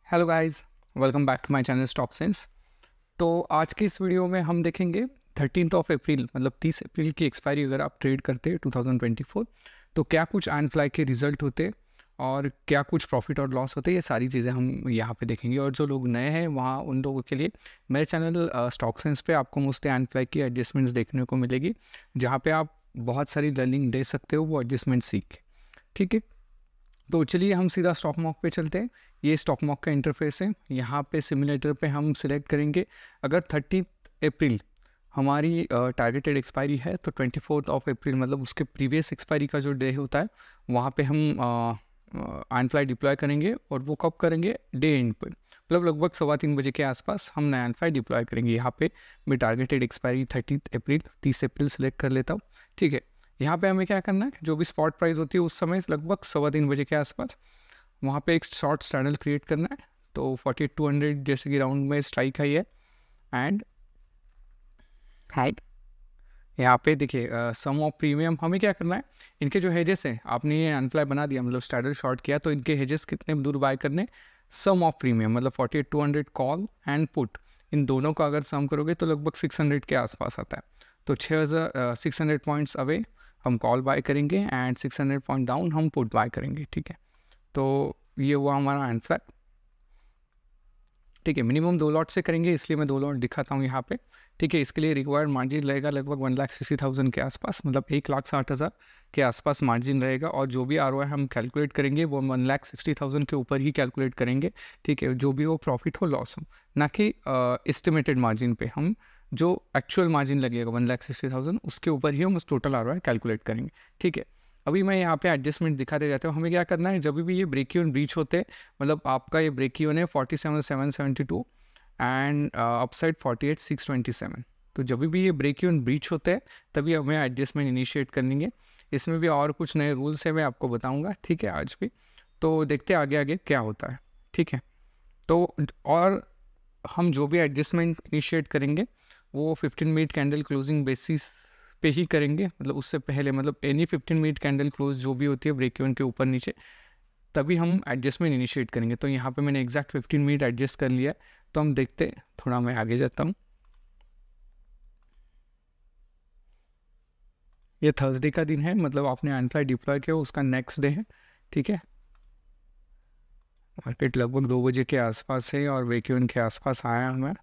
Hello guys, welcome back to my channel stock sense. तो आज की इस वीडियो में हम देखेंगे 13 अप्रैल मतलब 30 अप्रैल की एक्सपायरी अगर आप ट्रेड करते हैं 2024 तो क्या कुछ आयन फ्लाई के रिजल्ट होते और क्या कुछ प्रॉफिट और लॉस होते, ये सारी चीज़ें हम यहाँ पे देखेंगे। और जो लोग नए हैं वहाँ उन लोगों के लिए मेरे चैनल स्टॉक सेंस पे आपको मोस्टली आयन फ्लाई की एडजस्टमेंट्स देखने को मिलेगी, जहाँ पे आप बहुत सारी लर्निंग दे सकते हो वो एडजस्टमेंट सीख के। ठीक है, तो चलिए हम सीधा स्टॉक मॉक पे चलते हैं। ये स्टॉक मॉक का इंटरफेस है। यहाँ पे सिमुलेटर पे हम सिलेक्ट करेंगे अगर 30 अप्रैल हमारी टारगेटेड एक्सपायरी है तो 24 अप्रैल मतलब उसके प्रीवियस एक्सपायरी का जो डे होता है वहाँ पे हम आयन फ्लाई डिप्लॉय करेंगे। और वो कब करेंगे? डे एंड पर, मतलब लगभग 3:15 के आसपास हम नया आयन फ्लाई डिप्लॉय करेंगे। यहाँ पे मैं टारगेटेड एक्सपायरी 30 अप्रैल सेलेक्ट कर लेता हूँ। ठीक है, यहाँ पे हमें क्या करना है, जो भी स्पॉट प्राइस होती है उस समय लगभग 3:15 के आसपास वहाँ पे एक शॉर्ट चैनल क्रिएट करना है। तो 48,200 जैसे कि राउंड में स्ट्राइक आई है एंड हाइट यहाँ पे देखिए सम ऑफ प्रीमियम हमें क्या करना है, इनके जो हेजेस हैं आपने ये अनफ्लाई बना दिया मतलब स्टैंडर्ड शॉर्ट किया तो इनके हेजेस कितने दूर बाय करने, सम ऑफ प्रीमियम मतलब 48,200 कॉल एंड पुट, इन दोनों का अगर सम करोगे तो लगभग 600 के आसपास आता है। तो 6,600 पॉइंट्स अवे हम कॉल बाय करेंगे एंड 600 पॉइंट डाउन हम पुट बाय करेंगे। ठीक है, तो ये हुआ हमारा अनफ्लाई। ठीक है, मिनिमम 2 लॉट से करेंगे इसलिए मैं 2 लॉट दिखाता हूँ यहाँ पे। ठीक है, इसके लिए रिक्वायर्ड मार्जिन रहेगा लगभग 1,60,000 के आसपास, मतलब 1,60,000 के आसपास मार्जिन रहेगा। और जो भी ROI हम कैलकुलेट करेंगे वो 1,60,000 के ऊपर ही कैलकुलेट करेंगे। ठीक है, जो भी हो प्रॉफिट हो लॉस हो, ना कि एस्टिमेटेड मार्जिन पे। हम जो एक्चुअल मार्जिन लगेगा 1,60,000 उसके ऊपर ही हम उस टोटल ROI कैलकुलेट करेंगे। ठीक है, अभी मैं यहाँ पे एडजस्टमेंट दिखाते जाता हूँ। हमें क्या करना है, जब भी ये ब्रेक इवन ब्रीच होते हैं, मतलब आपका ये ब्रेक इवन है 47,772 एंड अपसाइड 48,627, तो जब भी ये ब्रेक इवन ब्रीच होते हैं तभी हमें एडजस्टमेंट इनिशिएट करेंगे। इसमें भी और कुछ नए रूल्स हैं, मैं आपको बताऊंगा। ठीक है, आज भी तो देखते हैं आगे आगे क्या होता है। ठीक है, तो और हम जो भी एडजस्टमेंट इनिशिएट करेंगे वो 15 मिनट कैंडल क्लोजिंग बेसिस पे ही करेंगे, मतलब उससे पहले, मतलब एनी 15 मिनट कैंडल क्लोज जो भी होती है ब्रेक इवन के ऊपर नीचे, तभी हम एडजस्टमेंट इनिशिएट करेंगे। तो यहाँ पे मैंने एग्जैक्ट 15 मिनट एडजस्ट कर लिया है। तो हम देखते, थोड़ा मैं आगे जाता हूँ। ये थर्सडे का दिन है, मतलब आपने आयन फ्लाई डिप्लॉय किया उसका नेक्स्ट डे है। ठीक है, मार्केट लगभग 2 बजे के आसपास है और ब्रेक इवन के आसपास आया हमें। ठीक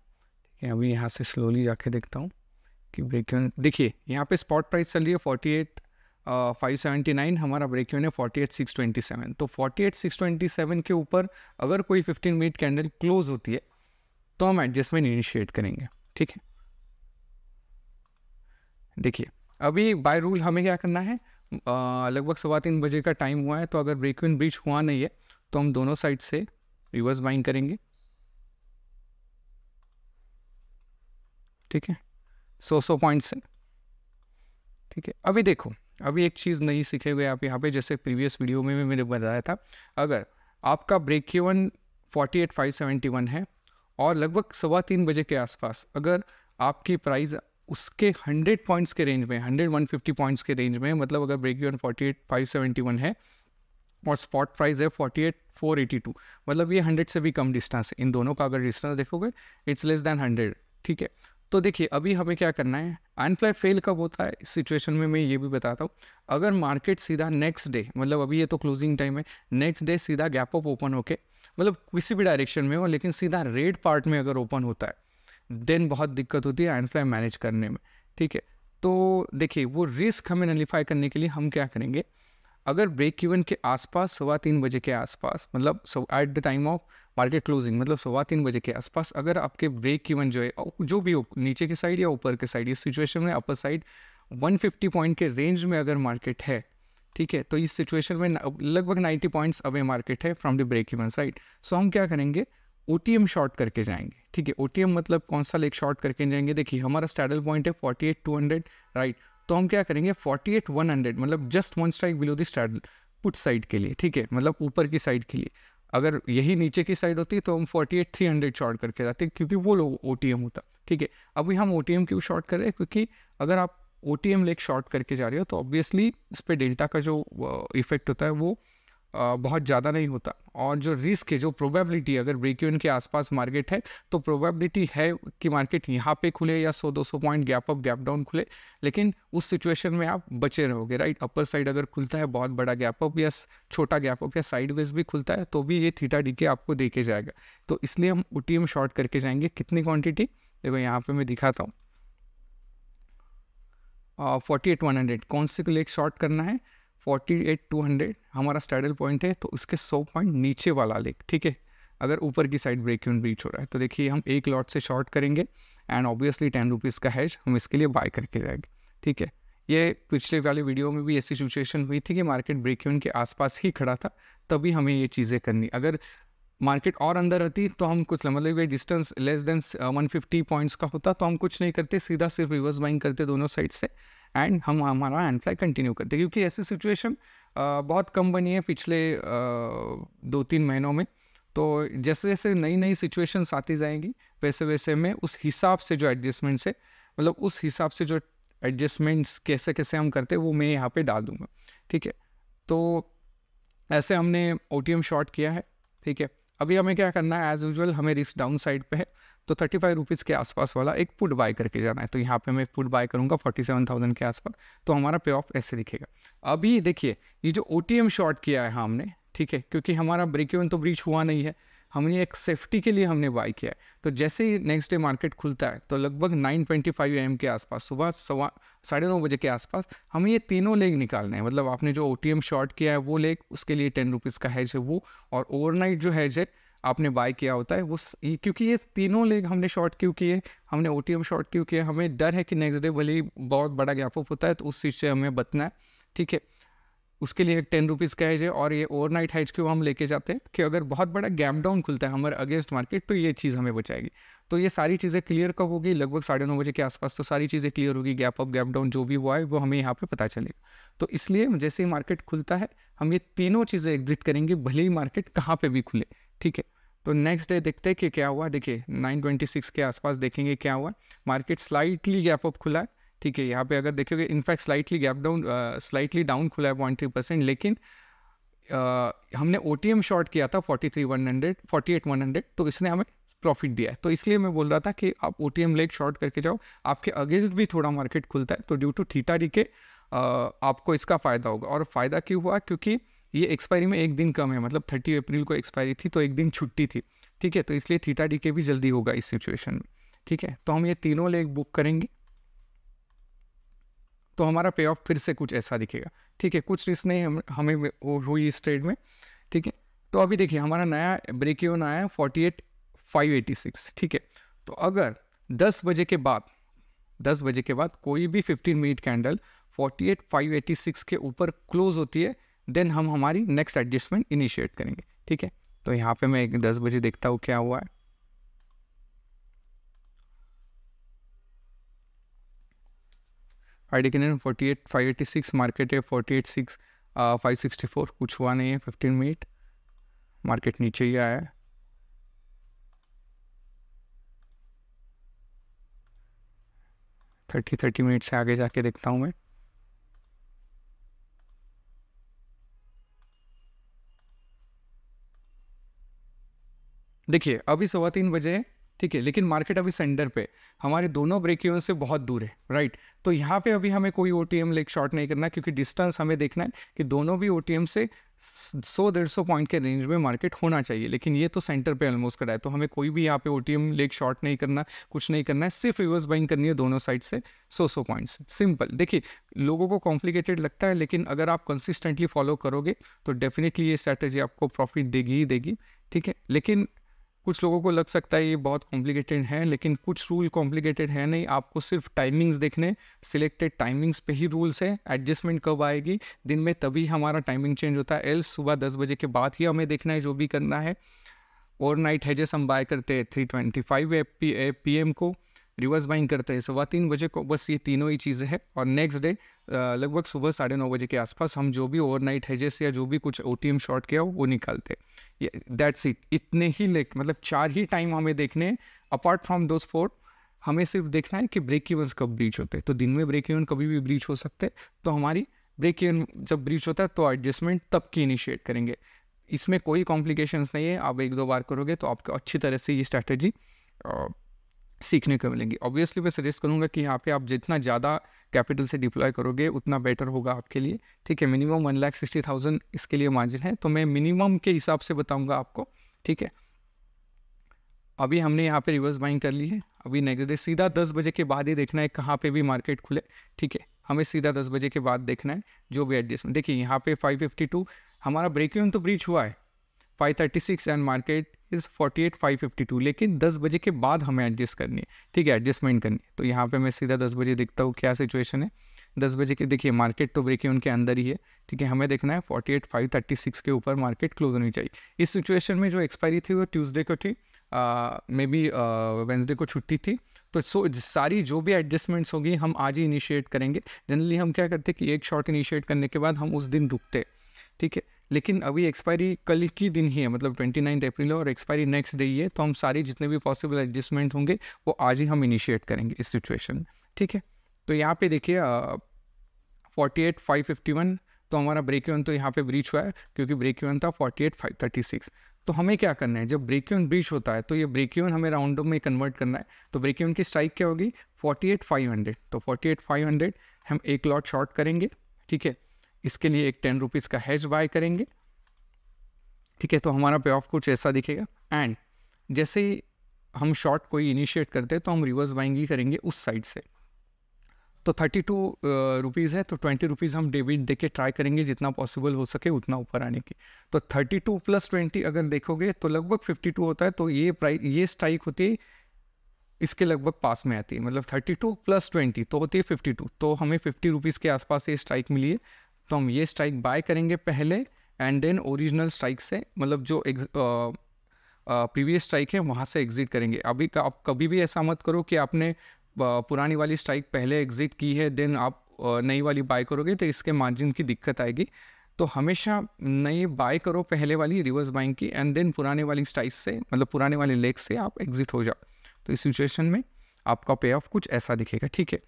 है, अभी यहाँ से स्लोली जाके देखता हूँ कि ब्रेक इवन, देखिए यहाँ पे स्पॉट प्राइस चल रही है 48,579, हमारा ब्रेक इवन है 48,627। तो 48,627 के ऊपर अगर कोई 15 मिनट कैंडल क्लोज होती है तो हम एडजस्टमेंट इनिशिएट करेंगे। ठीक है, देखिए अभी बाय रूल हमें क्या करना है, लगभग 3:15 बजे का टाइम हुआ है, तो अगर ब्रेक इवन ब्रीच हुआ नहीं है तो हम दोनों साइड से रिवर्स बाइंग करेंगे। ठीक है, 100 पॉइंट्स से। ठीक है, अभी देखो, अभी एक चीज़ नहीं सीखे हुए आप यहाँ पे, जैसे प्रीवियस वीडियो में भी मैंने बताया था, अगर आपका ब्रेक इवन 48,571 है और लगभग 3:15 बजे के आसपास अगर आपकी प्राइस उसके 100 पॉइंट्स के रेंज में, 150 पॉइंट्स के रेंज में, मतलब अगर ब्रेक इवन 48,571 है और स्पॉट प्राइस है 48,482, मतलब ये 100 से भी कम डिस्टेंस है। इन दोनों का अगर डिस्टेंस देखोगे इट्स लेस दैन 100। ठीक है, तो देखिए अभी हमें क्या करना है, आयन फ्लाई फेल कब होता है इस सिचुएशन में मैं ये भी बताता हूँ। अगर मार्केट सीधा नेक्स्ट डे, मतलब अभी ये तो क्लोजिंग टाइम है, नेक्स्ट डे सीधा गैप अप ओपन होके, मतलब किसी भी डायरेक्शन में हो लेकिन सीधा रेड पार्ट में अगर ओपन होता है देन बहुत दिक्कत होती है आयन फ्लाई मैनेज करने में। ठीक है, तो देखिए वो रिस्क हमें नलीफाई करने के लिए हम क्या करेंगे, अगर ब्रेक इवन के आसपास 3:15 बजे के आसपास, मतलब at the time of market closing, मतलब 3:15 बजे के आसपास अगर आपके ब्रेक इवन जो है जो भी हो, नीचे की साइड या ऊपर के साइड, इस सिचुएशन में अपर साइड 150 पॉइंट के रेंज में अगर मार्केट है, ठीक है, तो इस सिचुएशन में लगभग 90 पॉइंट्स अवे मार्केट है from the break even right. So हम क्या करेंगे, OTM शॉर्ट करके जाएंगे। ठीक है, OTM मतलब कौन सा लेग शॉर्ट करके जाएंगे, देखिए हमारा स्टैडल पॉइंट है 48,200 राइट। तो हम क्या करेंगे 48,100, मतलब just 1 strike below the straddle put side के लिए। ठीक है, मतलब ऊपर की साइड के लिए। अगर यही नीचे की साइड होती तो हम 48,300 शॉर्ट करके जाते, क्योंकि वो लोग OTM होता। ठीक है, अभी हम OTM क्यों शॉर्ट कर रहे हैं, क्योंकि अगर आप OTM लेग शॉर्ट करके जा रहे हो तो ऑब्वियसली इस पर डेल्टा का जो इफेक्ट होता है वो बहुत ज़्यादा नहीं होता, और जो रिस्क है, जो प्रोबेबिलिटी, अगर ब्रेक इवन के आसपास मार्केट है तो प्रोबेबिलिटी है कि मार्केट यहाँ पे खुले या 100-200 point gap up gap down खुले, लेकिन उस सिचुएशन में आप बचे रहोगे, राइट। अपर साइड अगर खुलता है बहुत बड़ा गैप अप या छोटा गैप अप या साइडवेज भी खुलता है तो भी ये थीटा डीके आपको देके जाएगा। तो इसलिए हम OTM शॉर्ट करके जाएंगे। कितनी क्वांटिटी, देखो यहाँ पे मैं दिखाता हूँ। 48,100 कौन से लेग शॉर्ट करना है, 48,200 हमारा स्टैडल पॉइंट है, तो उसके 100 पॉइंट नीचे वाला लेग, ठीक है। अगर ऊपर की साइड ब्रेक इवन ब्रीच हो रहा है तो देखिए हम एक लॉट से शॉर्ट करेंगे एंड ऑब्वियसली 10 रुपीज़ का हैज हम इसके लिए बाय करके जाएंगे, ठीक है। ये पिछले वाले वीडियो में भी ऐसी सिचुएशन हुई थी कि मार्केट ब्रेक इवन के आसपास ही खड़ा था, तभी हमें ये चीज़ें करनी। अगर मार्केट और अंदर रहती तो हम कुछ, मतलब ये डिस्टेंस लेस देन 150 पॉइंट्स का होता तो हम कुछ नहीं करते, सीधा सिर्फ रिवर्स बाइंग करते दोनों साइड से एंड हम हमारा हैंड फ्लाई कंटिन्यू करते, क्योंकि ऐसी सिचुएशन बहुत कम बनी है पिछले 2-3 महीनों में। तो जैसे जैसे नई नई सिचुएशंस आती जाएंगी वैसे वैसे मैं उस हिसाब से जो एडजस्टमेंट्स है, मतलब उस हिसाब से जो एडजस्टमेंट्स कैसे कैसे हम करते हैं वो मैं यहाँ पे डाल दूँगा, ठीक है। तो ऐसे हमने OTM शॉर्ट किया है, ठीक है। अभी हमें क्या करना है, एज यूजुअल हमें रिस्क डाउन साइड पे है तो 35 रुपीज़ के आसपास वाला एक पुट बाय करके जाना है। तो यहाँ पे मैं पुट बाय करूँगा 47,000 के आसपास, तो हमारा पे ऑफ ऐसे दिखेगा। अभी देखिए ये जो OTM शॉर्ट किया है हमने, ठीक है, क्योंकि हमारा ब्रेक इवन तो ब्रीच हुआ नहीं है, हमने एक सेफ्टी के लिए हमने बाय किया है। तो जैसे ही नेक्स्ट डे मार्केट खुलता है तो लगभग 9:25 AM के आसपास, सुबह 9:30 बजे के आसपास हमें ये तीनों लेग निकालने हैं। मतलब आपने जो OTM शॉर्ट किया है वो लेग, उसके लिए 10 रुपीज़ का हैज है वो, और ओवरनाइट जो हैज है आपने बाय किया होता है वो, क्योंकि ये तीनों लेग हमने शॉर्ट क्यों किए, हमने OTM शॉर्ट क्यों किया, हमें डर है कि नेक्स्ट डे भले ही बहुत बड़ा गैप अप होता है तो उस चीज़ से हमें बचना है, ठीक है। उसके लिए 10 रुपीज़ का हैज है, और ये ओवरनाइट हैज क्यों हम लेके जाते हैं कि अगर बहुत बड़ा गैप डाउन खुलता है हमारे अगेंस्ट मार्केट तो ये चीज़ हमें बचाएगी। तो ये सारी चीज़ें क्लियर कब होगी, लगभग 9:30 बजे के आसपास तो सारी चीज़ें क्लियर होगी, गैप अप गैप डाउन जो भी हुआ है वो हमें यहाँ पे पता चलेगा। तो इसलिए जैसे ही मार्केट खुलता है हम ये तीनों चीज़ें एग्जिट करेंगे, भले ही मार्केट कहाँ पर भी खुले, ठीक है। तो नेक्स्ट डे देखते हैं कि क्या हुआ। देखिए 9:26 के आसपास देखेंगे क्या हुआ। मार्केट स्लाइटली गैप अप खुला है, ठीक है। यहाँ पे अगर देखोगे in fact slightly gap down, slightly down खुला है 0.3%, लेकिन हमने OTM शॉर्ट किया था 48,100, तो इसने हमें प्रॉफिट दिया है। तो इसलिए मैं बोल रहा था कि आप OTM लेग शॉर्ट करके जाओ, आपके अगेंस्ट भी थोड़ा मार्केट खुलता है तो ड्यू टू थीटा डीके आपको इसका फ़ायदा होगा। और फ़ायदा क्यों हुआ, क्योंकि ये एक्सपायरी में एक दिन कम है, मतलब 30 अप्रैल को एक्सपायरी थी तो एक दिन छुट्टी थी, ठीक है। तो इसलिए थीटा डीके भी जल्दी होगा इस सिचुएशन में, ठीक है। तो हम ये तीनों लेग बुक करेंगे तो हमारा पे ऑफ फिर से कुछ ऐसा दिखेगा, ठीक है। कुछ रिस्क नहीं हमें हुई इस ट्रेड में, ठीक है। तो अभी देखिए हमारा नया ब्रेक इवन आया है 48,586, ठीक है। तो अगर 10 बजे के बाद कोई भी 15 मिनट कैंडल 48,586 के ऊपर क्लोज होती है देन हम हमारी नेक्स्ट एडजस्टमेंट इनिशिएट करेंगे, ठीक है। तो यहाँ पे मैं 10 बजे देखता हूँ क्या हुआ है। फ्राइडे के दिन 48,586 मार्केट है 48,564, कुछ हुआ नहीं है। 15 मिनट मार्केट नीचे ही आया है, 30 मिनट से आगे जाके देखता हूँ मैं। देखिए अभी 3:15 बजे है, ठीक है, लेकिन मार्केट अभी सेंटर पे, हमारे दोनों ब्रेक इवन से बहुत दूर है, राइट। तो यहाँ पे अभी हमें कोई OTM लेग शॉर्ट नहीं करना, क्योंकि डिस्टेंस हमें देखना है कि दोनों भी OTM से 100-150 पॉइंट के रेंज में मार्केट होना चाहिए, लेकिन ये तो सेंटर पे ऑलमोस्ट खड़ा है, तो हमें कोई भी यहाँ पे OTM लेग शॉर्ट नहीं करना, कुछ नहीं करना है, सिर्फ रिवर्स बाइंग करनी है दोनों साइड से 100 पॉइंट्स, सिंपल। देखिए लोगों को कॉम्प्लिकेटेड लगता है, लेकिन अगर आप कंसिस्टेंटली फॉलो करोगे तो डेफिनेटली ये स्ट्रैटेजी आपको प्रॉफिट देगी ही देगी, ठीक है। लेकिन कुछ लोगों को लग सकता है ये बहुत कॉम्प्लिकेटेड है, लेकिन कुछ रूल कॉम्प्लिकेटेड है नहीं, आपको सिर्फ टाइमिंग्स देखने, सिलेक्टेड टाइमिंग्स पे ही रूल्स है। एडजस्टमेंट कब आएगी दिन में तभी हमारा टाइमिंग चेंज होता है, एल्स सुबह 10 बजे के बाद ही हमें देखना है जो भी करना है। ओवरनाइट हैजेस हम बाय करते हैं 3:25 PM को, रिवर्स बाइंग करते हैं 3:15 बजे को, बस ये तीनों ही चीज़ें हैं। और नेक्स्ट डे लगभग सुबह 9:30 बजे के आसपास हम जो भी ओवरनाइट हैजेस या जो भी कुछ OTM शॉर्ट किया वो निकालते हैं। दैट्स इट, इतने ही मतलब 4 ही टाइम हमें देखने हैं। अपार्ट फ्रॉम दोज 4 हमें सिर्फ देखना है कि ब्रेक इवन्स कब ब्रीच होते हैं। तो दिन में ब्रेक इवन कभी भी ब्रीच हो सकते हैं, तो हमारी ब्रेक इवन जब ब्रीच होता है तो एडजस्टमेंट तब की इनिशिएट करेंगे। इसमें कोई कॉम्प्लिकेशंस नहीं है, आप 1-2 बार करोगे तो आपको अच्छी तरह से ये स्ट्रैटेजी सीखने को मिलेंगी। ऑब्वियसली मैं सजेस्ट करूँगा कि यहाँ पे आप जितना ज़्यादा कैपिटल से डिप्लॉय करोगे उतना बेटर होगा आपके लिए, ठीक है। मिनिमम 1,60,000 इसके लिए मार्जिन है, तो मैं मिनिमम के हिसाब से बताऊँगा आपको, ठीक है। अभी हमने यहाँ पे रिवर्स बाइंग कर ली है, अभी नेक्स्ट डे सीधा 10 बजे के बाद ही देखना है कहाँ पे भी मार्केट खुले, ठीक है। हमें सीधा 10 बजे के बाद देखना है जो भी एडजस्टमेंट। देखिए यहाँ पे 552 हमारा ब्रेक इवन तो ब्रीच हुआ है, 536 एंड मार्केट इज़ 48,552, लेकिन 10 बजे के बाद हमें एडजस्ट करनी है, ठीक है, एडजस्टमेंट करनी है। तो यहाँ पे मैं सीधा 10 बजे देखता हूँ क्या सिचुएशन है। 10 बजे के देखिए मार्केट तो ब्रेक इवन के अंदर ही है, ठीक है। हमें देखना है 48,536 के ऊपर मार्केट क्लोज होनी चाहिए। इस सिचुएशन में जो एक्सपायरी थी वो ट्यूसडे को थी, मे बी वेंसडे को छुट्टी थी, तो सारी जो भी एडजस्टमेंट्स होगी हम आज ही इनिशिएट करेंगे। जनरली हम क्या करते हैं कि एक शॉट इनिशिएट करने के बाद हम उस दिन रुकते, ठीक है। लेकिन अभी एक्सपायरी कल की दिन ही है, मतलब 29 अप्रैल है और एक्सपायरी नेक्स्ट डे ही है, तो हम सारी जितने भी पॉसिबल एडजस्टमेंट होंगे वो आज ही हम इनिशिएट करेंगे इस सिचुएशन में, ठीक है। तो यहाँ पे देखिए 48,551 तो हमारा ब्रेक इवन तो यहाँ पे ब्रीच हुआ है, क्योंकि ब्रेक इवन था 48,536। तो हमें क्या करना है, जब ब्रेक इवन ब्रीच होता है तो ये ब्रेक इवन हमें राउंड में कन्वर्ट करना है। तो ब्रेक इवन की स्ट्राइक क्या होगी 48,500, तो 48,500 हम एक लॉट शॉर्ट करेंगे, ठीक है। इसके लिए एक 10 रुपीज़ का हेज बाय करेंगे, ठीक है। तो हमारा पे ऑफ कुछ ऐसा दिखेगा, एंड जैसे ही हम शॉर्ट कोई इनिशिएट करते हैं तो हम रिवर्स बाइंग ही करेंगे उस साइड से। तो 32 रुपीज़ है, तो 20 रुपीज़ हम डेबिट दे के ट्राई करेंगे जितना पॉसिबल हो सके उतना ऊपर आने की। तो 32 + 20 अगर देखोगे तो लगभग 52 होता है, तो ये स्ट्राइक होती है इसके लगभग पास में आती है, मतलब 32 + 20 तो होती है 52। तो हमें 50 रुपीज़ के आसपास ये स्ट्राइक मिली है, तो हम ये स्ट्राइक बाय करेंगे पहले, एंड देन ओरिजिनल स्ट्राइक से, मतलब जो प्रीवियस स्ट्राइक है वहाँ से एग्जिट करेंगे। अभी आप कभी भी ऐसा मत करो कि आपने पुरानी वाली स्ट्राइक पहले एग्जिट की है देन आप नई वाली बाय करोगे, तो इसके मार्जिन की दिक्कत आएगी। तो हमेशा नई बाय करो पहले वाली रिवर्स बाइंग की, एंड देन पुराने वाली स्ट्राइक से, मतलब पुराने वाले लेग से आप एग्जिट हो जाओ। तो इस सिचुएशन में आपका पे ऑफ कुछ ऐसा दिखेगा, ठीक है।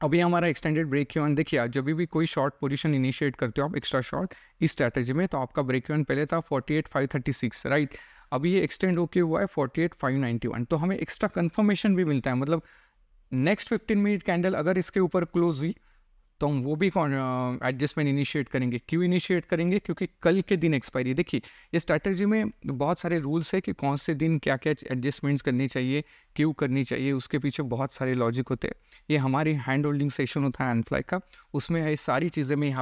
अभी हमारा एक्सटेंडेड ब्रेक इवन देखिए, जब भी कोई शॉर्ट पोजीशन इनिशिएट करते हो आप एक्स्ट्रा शॉर्ट इस स्ट्रैटेजी में, तो आपका ब्रेक इवन पहले था 48,536, राइट। अभी ये एक्सटेंड होके हुआ है 48,591, तो हमें एक्स्ट्रा कंफर्मेशन भी मिलता है, मतलब नेक्स्ट 15 मिनट कैंडल अगर इसके ऊपर क्लोज हुई तो हम वो भी एडजस्टमेंट इनिशिएट करेंगे। क्यों इनिशिएट करेंगे, क्योंकि कल के दिन एक्सपायरी। देखिए ये स्ट्रैटेजी में बहुत सारे रूल्स है कि कौन से दिन क्या क्या एडजस्टमेंट्स करनी चाहिए, क्यों करनी चाहिए, उसके पीछे बहुत सारे लॉजिक होते हैं। ये हमारी हैंड होल्डिंग सेशन होता है एनफ्लाई का, उसमें ये सारी चीज़ें मैं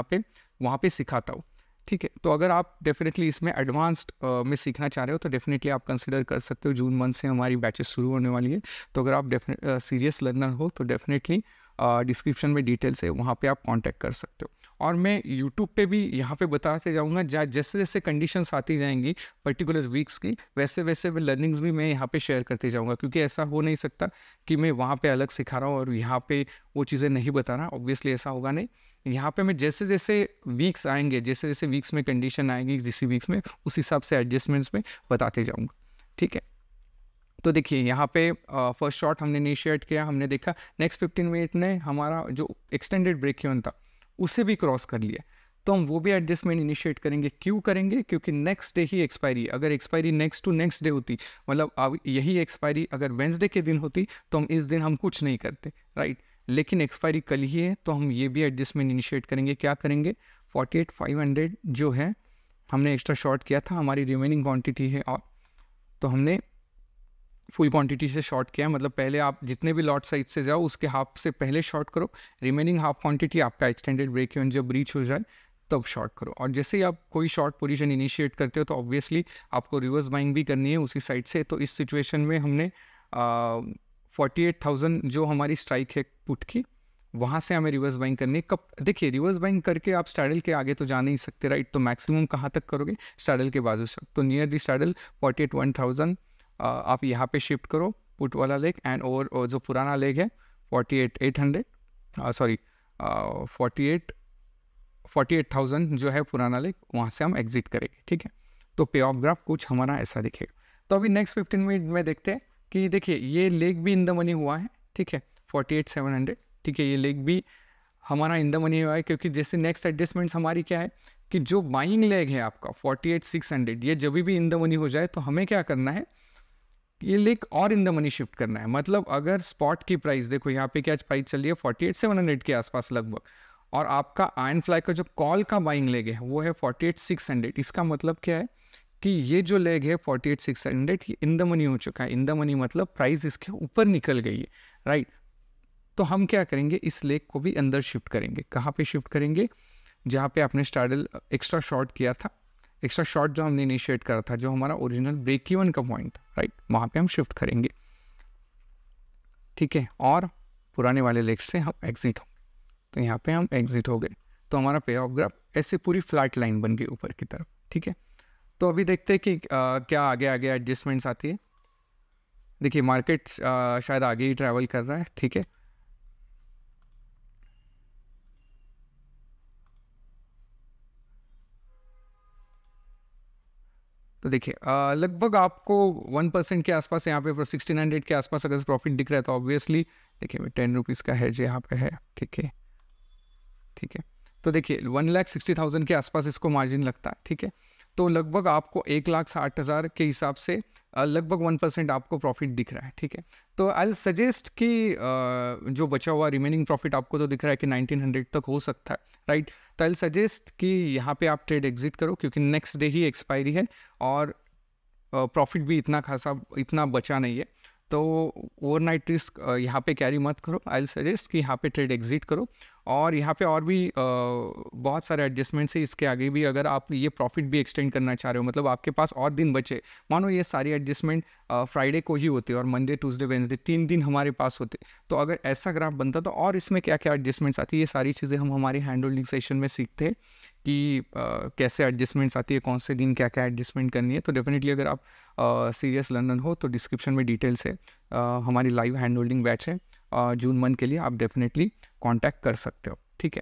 वहाँ पे सिखाता हूँ, ठीक है। तो अगर आप डेफिनेटली इसमें एडवांस्ड में सीखना चाह रहे हो तो डेफिनेटली आप कंसिडर कर सकते हो। जून मंथ से हमारी बैचेस शुरू होने वाली है, तो अगर आप सीरियस लर्नर हो तो डेफिनेटली डिस्क्रिप्शन में डिटेल्स है, वहाँ पे आप कांटेक्ट कर सकते हो। और मैं यूट्यूब पे भी यहाँ पे बताते जाऊँगा, जैसे जैसे कंडीशंस आती जाएंगी पर्टिकुलर वीक्स की, वैसे वैसे लर्निंग्स भी मैं यहाँ पे शेयर करते जाऊँगा, क्योंकि ऐसा हो नहीं सकता कि मैं वहाँ पे अलग सिखा रहा हूँ और यहाँ पे वो चीज़ें नहीं बता रहा। ऑब्वियसली ऐसा होगा नहीं। यहाँ पे मैं जैसे जैसे वीक्स आएंगे, जैसे जैसे वीक्स में कंडीशन आएंगी जिस वीक्स में, उस हिसाब से एडजस्टमेंट्स में बताते जाऊँगा, ठीक है। तो देखिए यहाँ पे फर्स्ट शॉट हमने इनिशिएट किया, हमने देखा नेक्स्ट 15 मिनट ने हमारा जो एक्सटेंडेड ब्रेक इवन था उसे भी क्रॉस कर लिया, तो हम वो भी एडजस्टमेंट इनिशिएट करेंगे। क्यों करेंगे, क्योंकि नेक्स्ट डे ही एक्सपायरी, अगर expiry next to next day होती, मतलब अब यही एक्सपायरी अगर वेंसडे के दिन होती तो हम इस दिन हम कुछ नहीं करते, राइट। लेकिन एक्सपायरी कल ही है, तो हम ये भी एडजस्टमेंट इनिशिएट करेंगे। क्या करेंगे, 48,500 जो है हमने एक्स्ट्रा शॉर्ट किया था, हमारी रिमेनिंग क्वांटिटी है, और तो हमने फुल क्वांटिटी से शॉर्ट किया, मतलब पहले आप जितने भी लॉट साइज से जाओ उसके हाफ से पहले शॉर्ट करो, रिमेनिंग हाफ क्वांटिटी आपका एक्सटेंडेड ब्रेक इवन जब रीच हो जाए तब शॉर्ट करो। और जैसे ही आप कोई शॉर्ट पोजीशन इनिशिएट करते हो तो ऑब्वियसली आपको रिवर्स बाइंग भी करनी है उसी साइड से। तो इस सिचुएशन में हमने 48,000 जो हमारी स्ट्राइक है पुट की, वहाँ से हमें रिवर्स बाइंग करनी है। कब देखिए रिवर्स बाइंग करके आप स्टैडल के आगे तो जा नहीं सकते, राइट। तो मैक्सिमम कहाँ तक करोगे, स्टैडल के बाजू से, तो नियर दी स्टैडल 48,1,000 आप यहाँ पे शिफ्ट करो पुट वाला लेग, एंड और जो पुराना लेग है 48,800 सॉरी 48,000 जो है पुराना लेग, वहाँ से हम एग्जिट करेंगे, ठीक है। तो पे ऑफ ग्राफ कुछ हमारा ऐसा दिखेगा। तो अभी नेक्स्ट 15 मिनट में देखते हैं कि देखिए ये लेग भी इन द मनी हुआ है, ठीक है, 48,700, ठीक है। ये लेग भी हमारा इन द मनी हुआ है, क्योंकि जैसे नेक्स्ट एडजस्टमेंट्स हमारी क्या है कि जो बाइंग लेग है आपका 48,600, ये जब भी इन द मनी हो जाए तो हमें क्या करना है, ये लेग और इन द मनी शिफ्ट करना है। मतलब अगर स्पॉट की प्राइस देखो यहाँ पे क्या प्राइस चल रही है 48,700 के आसपास लगभग, और आपका आयरन फ्लाई का जो कॉल का बाइंग लेग है वो है 48,600। इसका मतलब क्या है कि ये जो लेग है 48,600 ये इन द मनी हो चुका है। इन द मनी मतलब प्राइस इसके ऊपर निकल गई है, राइट। तो हम क्या करेंगे, इस लेग को भी अंदर शिफ्ट करेंगे। कहाँ पे शिफ्ट करेंगे, जहाँ पे आपने स्टार्डल एक्स्ट्रा शॉर्ट किया था, एक्स्ट्रा शॉर्ट जो हमने इनिशिएट करा था, जो हमारा ओरिजिनल ब्रेक इवन का पॉइंट, राइट, वहाँ पे हम शिफ्ट करेंगे, ठीक है। और पुराने वाले लेग से हम एग्जिट होंगे, तो यहाँ पे हम एग्जिट हो गए, तो हमारा पे ऑफ ग्राफ ऐसे पूरी फ्लैट लाइन बन गई ऊपर की तरफ, ठीक है। तो अभी देखते हैं कि क्या आगे आगे एडजस्टमेंट्स आती है। देखिए मार्केट शायद आगे ही ट्रैवल कर रहा है, ठीक है। तो देखिए लगभग आपको 1% के आसपास यहाँ पे 1600 के आसपास अगर प्रॉफिट दिख रहा है तो ऑब्वियसली देखिए 10 रुपीज़ का हेज यहाँ पे है, ठीक है, ठीक है। तो देखिए 1,60,000 के आसपास इसको मार्जिन लगता है, ठीक है। तो लगभग आपको 1,60,000 के हिसाब से लगभग 1% आपको प्रॉफिट दिख रहा है, ठीक है। तो आई सजेस्ट कि जो बचा हुआ रिमेनिंग प्रॉफिट आपको तो दिख रहा है कि 1900 तक हो सकता है, राइट। तो आई सजेस्ट कि यहाँ पे आप ट्रेड एग्जिट करो, क्योंकि नेक्स्ट डे ही एक्सपायरी है और प्रॉफिट भी इतना खासा इतना बचा नहीं है। तो ओवरनाइट रिस्क यहाँ पे कैरी मत करो। आई सजेस्ट कि यहाँ पे ट्रेड एग्जिट करो। और यहाँ पे और भी बहुत सारे एडजस्टमेंट्स है इसके आगे भी, अगर आप ये प्रॉफिट भी एक्सटेंड करना चाह रहे हो, मतलब आपके पास और दिन बचे, मानो ये सारी एडजस्टमेंट फ्राइडे को ही होती है और मंडे ट्यूसडे वेंसडे 3 दिन हमारे पास होते, तो अगर ऐसा ग्राफ बनता तो और इसमें क्या क्या एडजस्टमेंट्स आती है, ये सारी चीज़ें हम हमारे हैंड होल्डिंग सेशन में सीखते हैं कि कैसे एडजस्टमेंट्स आती है, कौन से दिन क्या क्या एडजस्टमेंट करनी है। तो डेफिनेटली अगर आप सीरियस लर्नर हो तो डिस्क्रिप्शन में डिटेल्स है, हमारी लाइव हैंड होल्डिंग बैच है जून मंथ के लिए, आप डेफिनेटली कांटेक्ट कर सकते हो, ठीक है।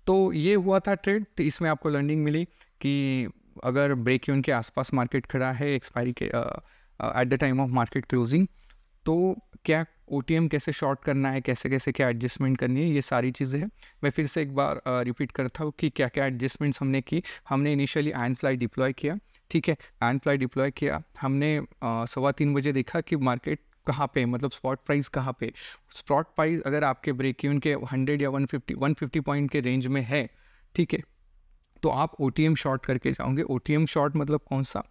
तो ये हुआ था ट्रेड। तो इसमें आपको लर्निंग मिली कि अगर ब्रेक इवन के आसपास मार्केट खड़ा है एक्सपायरी के at the time of market closing, तो क्या OTM कैसे शॉर्ट करना है, कैसे कैसे क्या एडजस्टमेंट करनी है, ये सारी चीज़ें हैं। मैं फिर से एक बार रिपीट करता हूँ कि क्या क्या एडजस्टमेंट्स हमने की। हमने इनिशियली आयरन फ्लाई डिप्लॉय किया, ठीक है, आयरन फ्लाई डिप्लॉय किया। हमने 3:15 बजे देखा कि मार्केट कहाँ पे, मतलब स्पॉट प्राइस कहाँ पे। स्पॉट प्राइस अगर आपके ब्रेक इवन के 100 या 150 पॉइंट के रेंज में है, ठीक है, तो आप OTM शॉर्ट करके जाओगे। OTM शॉर्ट मतलब कौन सा,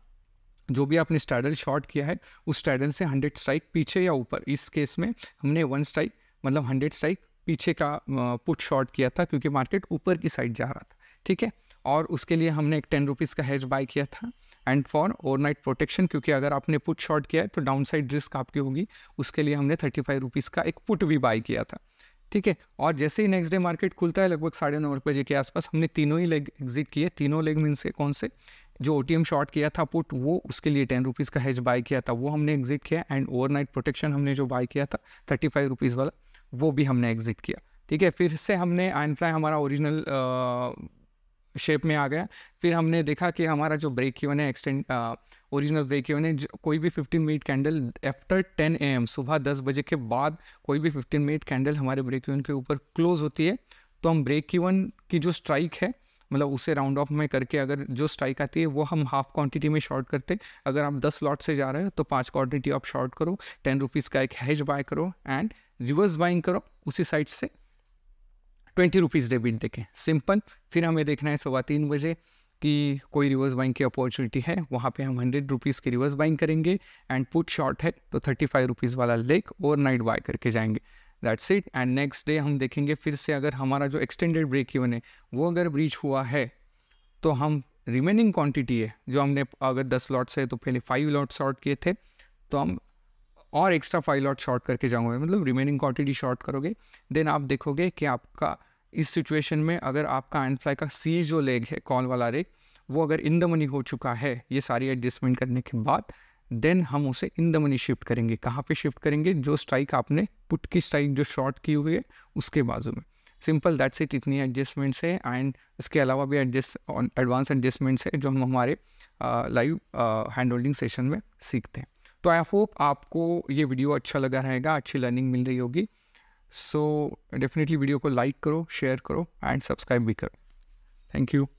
जो भी आपने स्ट्रैडल शॉर्ट किया है उस स्ट्रैडल से 100 स्ट्राइक पीछे या ऊपर। इस केस में हमने 1 स्ट्राइक मतलब 100 स्ट्राइक पीछे का पुट शॉर्ट किया था, क्योंकि मार्केट ऊपर की साइड जा रहा था, ठीक है। और उसके लिए हमने एक 10 रुपीज़ का हेज बाय किया था, एंड फॉर ओवरनाइट प्रोटेक्शन, क्योंकि अगर आपने पुट शॉर्ट किया है तो डाउन साइड रिस्क आपकी होगी, उसके लिए हमने 35 रुपीज़ का एक पुट भी बाय किया था, ठीक है। और जैसे ही नेक्स्ट डे मार्केट खुलता है लगभग 9:30 बजे के आसपास, हमने तीनों ही लेग एग्जिट किए। तीनों लेग मीन से कौन से, जो OTM शॉर्ट किया था पुट, वो उसके लिए 10 रुपीज़ का हेज बाय किया था, वो हमने एग्जिट किया। एंड ओवरनाइट प्रोटेक्शन हमने जो बाय किया था 35 रुपीज़ वाला, वो भी हमने एग्जिट किया, ठीक है। फिर से हमने आयरन फ्लाई हमारा ओरिजिनल शेप में आ गया। फिर हमने देखा कि हमारा जो ब्रेक इवन है एक्सटेंड ओरिजिनल ब्रेक इवन है, कोई भी 15 मिनट कैंडल आफ्टर 10 AM सुबह 10 बजे के बाद कोई भी 15 मिनट कैंडल हमारे ब्रेक इवन के ऊपर क्लोज होती है, तो हम ब्रेक इवन की जो स्ट्राइक है मतलब उसे राउंड ऑफ में करके अगर जो स्ट्राइक आती है वो हम हाफ क्वांटिटी में शॉर्ट करते। अगर आप 10 लॉट से जा रहे हो तो 5 क्वांटिटी आप शॉर्ट करो, 10 रुपीज़ का एक हेज बाय करो एंड रिवर्स बाइंग करो उसी साइड से 20 रुपीज़ डेबिट देखें, सिंपल। फिर हमें देखना है 3:15 बजे कि कोई रिवर्स बाइंग की अपॉर्चुनिटी है, वहाँ पे हम 100 रुपीज़ की रिवर्स बाइंग करेंगे। एंड पुट शॉर्ट है तो 35 रुपीज़ वाला लेग ओवरनाइट बाय करके जाएंगे, that's it. And next day हम देखेंगे फिर से, अगर हमारा जो एक्सटेंडेड ब्रेक इवन है वो अगर ब्रीच हुआ है तो हम रिमेनिंग क्वांटिटी है जो हमने अगर 10 लॉट से तो पहले 5 लॉट शॉर्ट किए थे, तो हम और एक्स्ट्रा 5 लॉट शॉर्ट करके जाऊँगे, मतलब रिमेनिंग क्वांटिटी शॉर्ट करोगे। देन आप देखोगे कि आपका इस सिचुएशन में अगर आपका आयरन फ्लाई का सी जो लेग है कॉल वाला लेग, वो अगर इन द मनी हो चुका है ये सारी एडजस्टमेंट करने के बाद, देन हम उसे इन द मनी शिफ्ट करेंगे। कहाँ पे शिफ्ट करेंगे, जो स्ट्राइक आपने पुट की स्ट्राइक जो शॉर्ट की हुई है उसके बाजू में, सिंपल दैट्स इट। इतनी एडजस्टमेंट्स है एंड इसके अलावा भी एडवांस एडजस्टमेंट्स है जो हम हमारे लाइव हैंड होल्डिंग सेशन में सीखते हैं। तो आई होप आपको ये वीडियो अच्छा लगा रहेगा, अच्छी लर्निंग मिल रही होगी। सो डेफिनेटली वीडियो को लाइक करो, शेयर करो एंड सब्सक्राइब भी करो। Thank you.